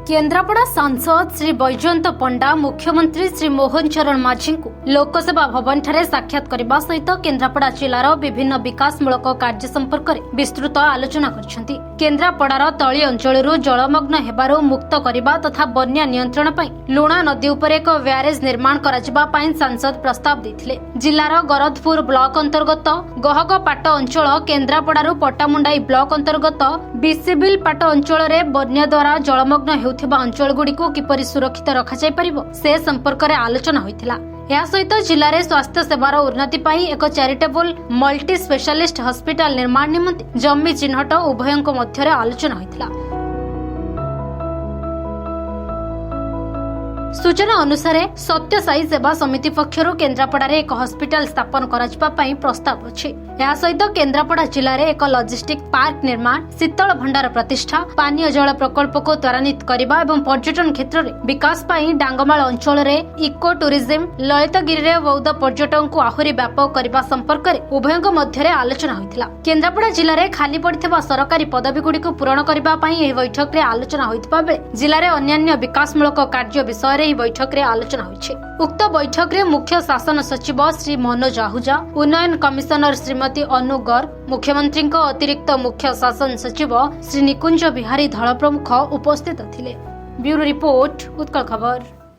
केन्द्रापड़ा सांसद श्री बैजयंत पंडा मुख्यमंत्री श्री मोहन चरण माझी को लोकसेवा भवन ठारे साक्षात करने सहित केन्द्रापड़ा जिलार विभिन्न विकासमूलक कार्य संपर्क में विस्तृत आलोचना कर केन्द्रापड़ार तली अंचल जलमग्न हेबारु मुक्त करने तथा बन्या नियंत्रण पर लुणा नदी उपर एक ब्यारेज निर्माण कराଯିबा सांसद प्रस्ताव देथिले। जिलार गरदपुर ब्लॉक अंतर्गत गहगपाट अंचल केन्द्रापड़ारु पट्टामुंडाई ब्लॉक अंतर्गत बिसिबिल पाट अंचल में बन्या द्वारा जलमग्न हेउथिबा अंचल गुड़िक किपरि सुरक्षित रखाଯାଇ परिबो से संपर्क में आलोचना होइथिला। या सहित जिले में स्वास्थ्य सेवार उन्नति पाई एक चैरिटेबल मल्टी स्पेशलिस्ट हॉस्पिटल निर्माण निमंते जमी चिन्हट उभयंक मध्य आलोचना होइथिला। सूचना अनुसार सत्य साई सेवा समिति पक्षर केन्द्रापड़ा एक हॉस्पिटल स्थापन कराई प्रस्ताव अच्छी। या सहित केन्द्रापड़ा जिले में एक लॉजिस्टिक पार्क निर्माण, शीतल भंडार प्रतिष्ठा, पानीय जल प्रकल्प को त्वरान्वित करने और पर्यटन क्षेत्र में विकास पाई डांगमाल अंचल में इको टूरिज्म, ललितगिरी में बौद्ध पर्यटन को आहरी व्यापक करने संपर्क में उभयंक मध्य आलोचना होइथिला। केन्द्रापड़ा जिले में खाली पड़िथिबा सरकारी पदवी गुड़िक पूरण करने बैठक में आलोचना होइथिबा बेले जिले में अन्यान्य विकासमूलक कार्य विषय में बैठक में आलोचना होइछि। उक्त बैठक में मुख्य शासन सचिव श्री मनोज आहूजा, उन्नयन कमिशनर श्रीमती अनु गर्ग, मुख्यमंत्री अतिरिक्त मुख्य शासन सचिव श्री निकुंज बिहारी धल प्रमुख उपस्थित थिले। ब्यूरो रिपोर्ट उत्कल खबर।